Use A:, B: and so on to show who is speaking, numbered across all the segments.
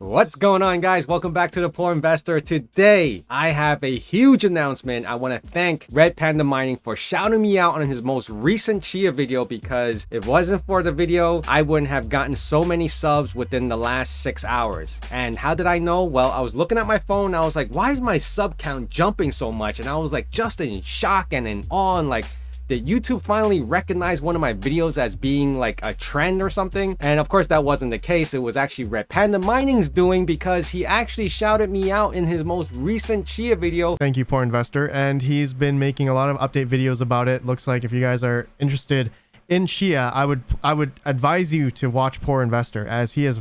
A: What's going on, guys? Welcome back to the Poor Investor. Today I have a huge announcement. I want to thank Red Panda Mining for shouting me out on his most recent Chia video, because if it wasn't for the video, I wouldn't have gotten so many subs within the last 6 hours. And how did I know? Well, I was looking at my phone and I was like, why is my sub count jumping so much? And I was like just in shock and in awe, and like, did YouTube finally recognize one of my videos as being like a trend or something? And of course that wasn't the case. It was actually Red Panda Mining's doing, because he actually shouted me out in his most recent Chia video.
B: Thank you, Poor Investor. And he's been making a lot of update videos about it. Looks like if you guys are interested in Chia, I would advise you to watch Poor Investor, as he is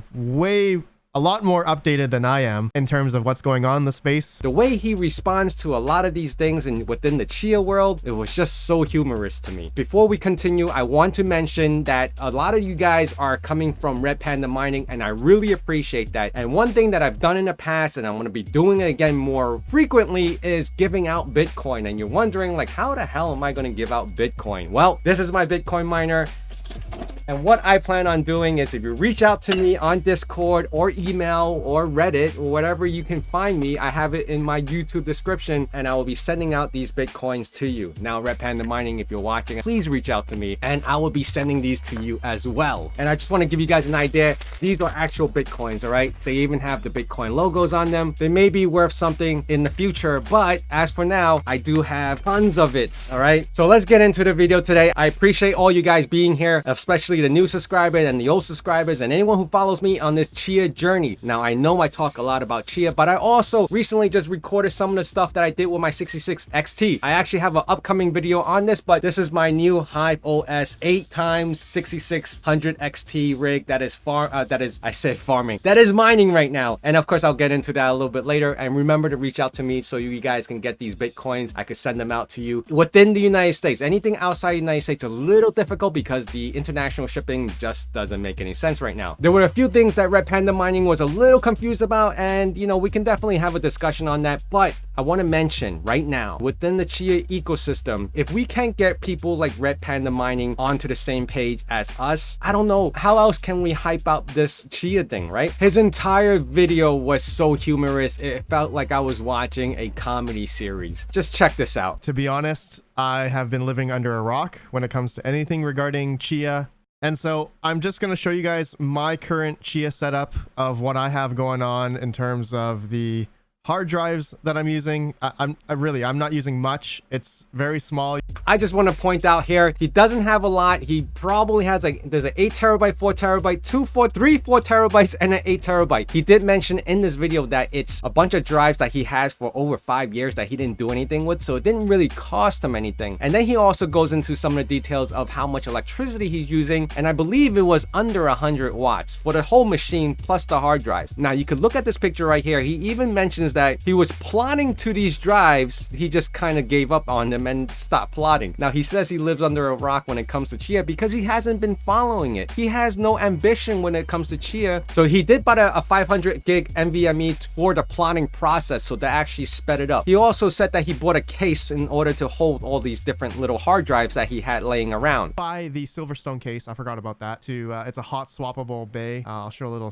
B: a lot more updated than I am in terms of what's going on in the space.
A: The way he responds to a lot of these things and within the Chia world, it was just so humorous to me. Before we continue, I want to mention that a lot of you guys are coming from Red Panda Mining, and I really appreciate that. And one thing that I've done in the past, and I'm going to be doing it again more frequently, is giving out Bitcoin. And you're wondering, like, how the hell am I going to give out Bitcoin? Well, this is my Bitcoin miner. And what I plan on doing is, if you reach out to me on Discord or email or Reddit or whatever you can find me, I have it in my YouTube description, and I will be sending out these Bitcoins to you. Now, Red Panda Mining, if you're watching, please reach out to me and I will be sending these to you as well. And I just want to give you guys an idea. These are actual Bitcoins, all right? They even have the Bitcoin logos on them. They may be worth something in the future, but as for now, I do have tons of it, all right? So let's get into the video today. I appreciate all you guys being here, especially the new subscribers and the old subscribers and anyone who follows me on this Chia journey. Now, I know I talk a lot about Chia, but I also recently just recorded some of the stuff that I did with my 66 XT. I actually have an upcoming video on this, but this is my new Hive OS 8x 6600 XT rig that is farming. That is mining right now. And of course, I'll get into that a little bit later. And remember to reach out to me so you guys can get these Bitcoins. I could send them out to you within the United States. Anything outside the United States is a little difficult because the international shipping just doesn't make any sense right now. There were a few things that Red Panda Mining was a little confused about, and you know, we can definitely have a discussion on that. But I want to mention right now, within the Chia ecosystem, if we can't get people like Red Panda Mining onto the same page as us, I don't know how else can we hype out this Chia thing, right? His entire video was so humorous, it felt like I was watching a comedy series. Just check this out.
B: To be honest, I have been living under a rock when it comes to anything regarding Chia. And so I'm just going to show you guys my current Chia setup of what I have going on in terms of the hard drives that I'm using. I'm not using much. It's very small.
A: I just want to point out here, he doesn't have a lot. He probably has there's an 8 terabyte, 4 terabyte, 3, 4 terabytes, and an 8 terabyte. He did mention in this video that it's a bunch of drives that he has for over 5 years that he didn't do anything with, so it didn't really cost him anything. And then he also goes into some of the details of how much electricity he's using, and I believe it was under 100 watts for the whole machine plus the hard drives. Now, you could look at this picture right here. He even mentions that he was plotting to these drives. He just kind of gave up on them and stopped plotting. Now, he says he lives under a rock when it comes to Chia because he hasn't been following it. He has no ambition when it comes to Chia. So he did buy a 500 gig NVMe for the plotting process, so that actually sped it up. He also said that he bought a case in order to hold all these different little hard drives that he had laying around.
B: Buy the Silverstone case. I forgot about that. It's a hot swappable bay. I'll show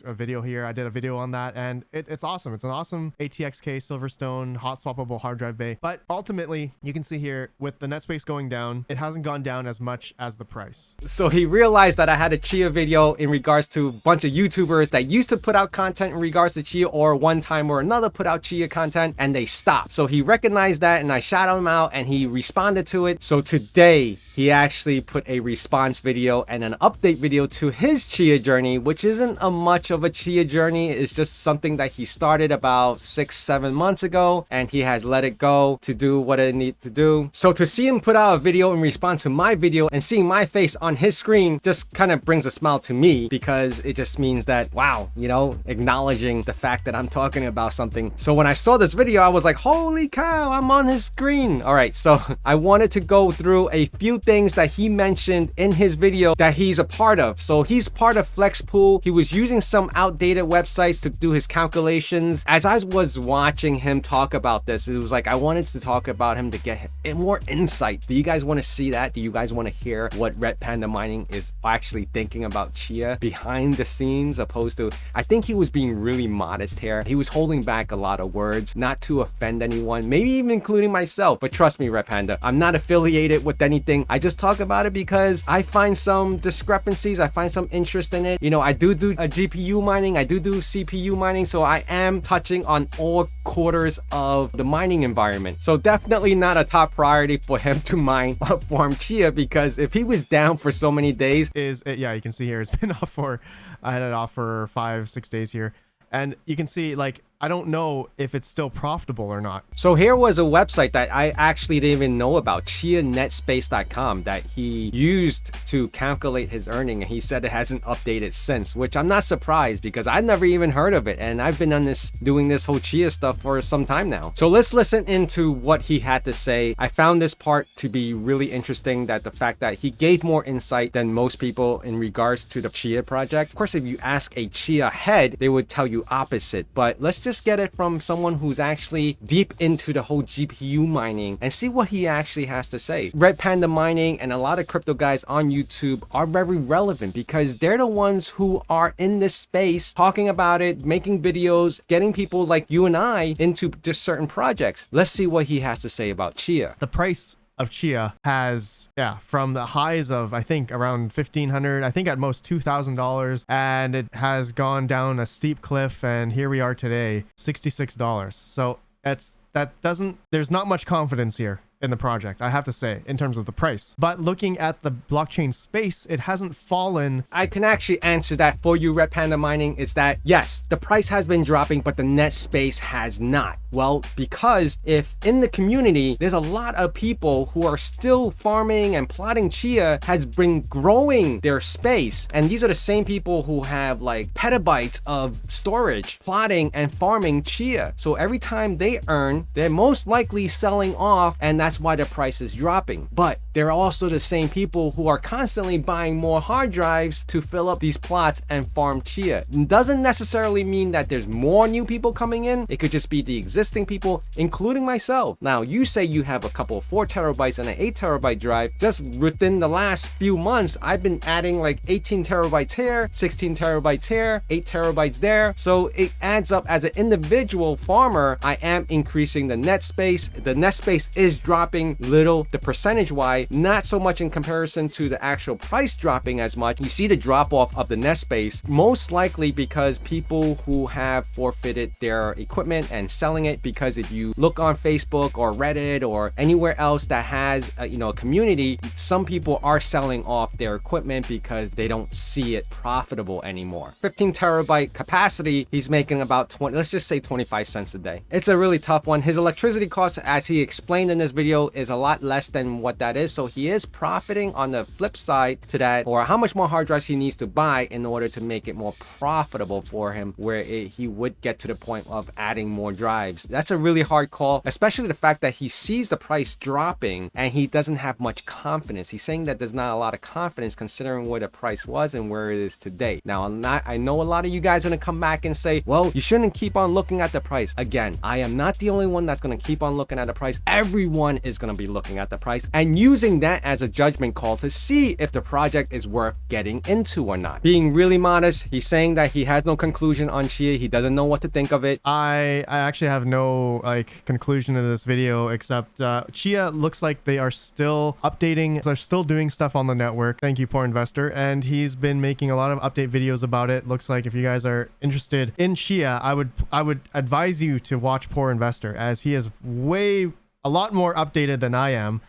B: a video here. I did a video on that, and it's awesome. It's an awesome ATX case, Silverstone, hot swappable hard drive bay. But ultimately, you can see here with the netspace going down, it hasn't gone down as much as the price.
A: So he realized that I had a Chia video in regards to a bunch of YouTubers that used to put out content in regards to Chia, or one time or another put out Chia content, and they stopped. So he recognized that, and I shouted him out, and he responded to it. So today, he actually put a response video and an update video to his Chia journey, which isn't much of a Chia journey. It's just something that he started about 6-7 months ago, and he has let it go to do what it needs to do. So to see him put out a video in response to my video and seeing my face on his screen just kind of brings a smile to me, because it just means that, wow, you know, acknowledging the fact that I'm talking about something. So when I saw this video, I was like, holy cow, I'm on his screen. All right, so I wanted to go through a few things things that he mentioned in his video that he's a part of. So he's part of FlexPool. He was using some outdated websites to do his calculations. As I was watching him talk about this, it was like I wanted to talk about him to get more insight. Do you guys want to see that? Do you guys want to hear what Red Panda Mining is actually thinking about Chia behind the scenes, opposed to, I think he was being really modest here. He was holding back a lot of words, not to offend anyone, maybe even including myself. But trust me, Red Panda, I'm not affiliated with anything. I just talk about it because I find some discrepancies. I find some interest in it. You know, I do a GPU mining. I do CPU mining. So I am touching on all quarters of the mining environment. So definitely not a top priority for him to mine farm Chia, because if he was down for so many days,
B: yeah, you can see here it's been off for, I had it off for 5-6 days here, and you can see, like, I don't know if it's still profitable or not.
A: So here was a website that I actually didn't even know about, netspace.com, that he used to calculate his earning, and he said it hasn't updated since, which I'm not surprised because I've never even heard of it, and I've been on this doing this whole Chia stuff for some time now. So let's listen into what he had to say. I found this part to be really interesting, that the fact that he gave more insight than most people in regards to the Chia project. Of course, if you ask a Chia head, they would tell you opposite, but let's just get it from someone who's actually deep into the whole GPU mining and see what he actually has to say. Red Panda Mining and a lot of crypto guys on YouTube are very relevant because they're the ones who are in this space talking about it, making videos, getting people like you and I into just certain projects. Let's see what he has to say about Chia.
B: The price of Chia has, from the highs of, I think, around $1,500, I think at most $2,000, and it has gone down a steep cliff, and here we are today, $66. So there's not much confidence here in the project, I have to say, in terms of the price. But looking at the blockchain space, it hasn't fallen.
A: I can actually answer that for you, Red Panda Mining, is that yes, the price has been dropping, but the net space has not. Well, because if in the community, there's a lot of people who are still farming and plotting Chia, has been growing their space. And these are the same people who have like petabytes of storage, plotting and farming Chia. So every time they earn, they're most likely selling off, and that's why the price is dropping. But they're also the same people who are constantly buying more hard drives to fill up these plots and farm Chia. It doesn't necessarily mean that there's more new people coming in. It could just be the existing people, including myself. Now, you say you have a couple of 4 terabytes and an 8 terabyte drive. Just within the last few months, I've been adding like 18 terabytes here, 16 terabytes here, 8 terabytes there. So it adds up. As an individual farmer, I am increasing the net space. The net space is dropping little, the percentage wise, not so much in comparison to the actual price dropping as much. You see the drop off of the net space, most likely because people who have forfeited their equipment and selling it, because if you look on Facebook or Reddit or anywhere else that has a community, some people are selling off their equipment because they don't see it profitable anymore. 15 terabyte capacity, he's making about 20, let's just say 25 cents a day. It's a really tough one. His electricity cost, as he explained in this video, is a lot less than what that is. So he is profiting on the flip side to that, or how much more hard drives he needs to buy in order to make it more profitable for him, where he would get to the point of adding more drives. That's a really hard call, especially the fact that he sees the price dropping and he doesn't have much confidence. He's saying that there's not a lot of confidence considering where the price was and where it is today. Now, I know a lot of you guys are going to come back and say, well, you shouldn't keep on looking at the price. Again, I am not the only one that's going to keep on looking at the price. Everyone is going to be looking at the price and using that as a judgment call to see if the project is worth getting into or not. Being really modest, he's saying that he has no conclusion on Chia. He doesn't know what to think of it.
B: I actually have no conclusion to this video, except Chia looks like they are still updating. They're still doing stuff on the network. Thank you, Poor Investor. And he's been making a lot of update videos about it. Looks like if you guys are interested in Chia, I would advise you to watch Poor Investor, as he is a lot more updated than I am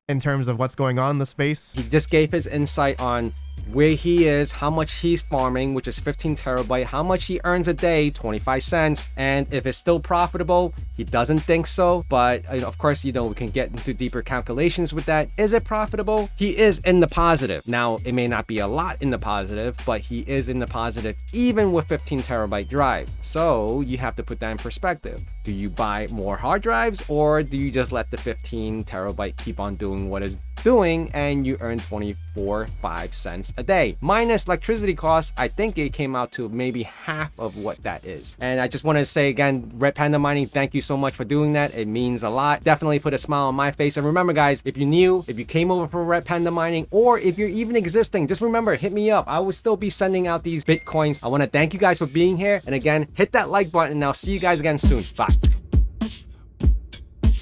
B: in terms of what's going on in the space.
A: He just gave his insight on where he is, how much he's farming, which is 15 terabyte, how much he earns a day, 25 cents, and if it's still profitable. He doesn't think so, but of course, we can get into deeper calculations with that. Is it profitable? He is in the positive. Now, it may not be a lot in the positive, but he is in the positive even with 15 terabyte drive. So you have to put that in perspective. Do you buy more hard drives, or do you just let the 15 terabyte keep on doing what is doing, and you earn 24.5 cents a day. Minus electricity costs, I think it came out to maybe half of what that is. And I just want to say again, Red Panda Mining, thank you so much for doing that. It means a lot. Definitely put a smile on my face. And remember guys, if you're new, if you came over from Red Panda Mining, or if you're even existing, just remember, hit me up. I will still be sending out these Bitcoins. I want to thank you guys for being here. And again, hit that like button and I'll see you guys again soon. Bye.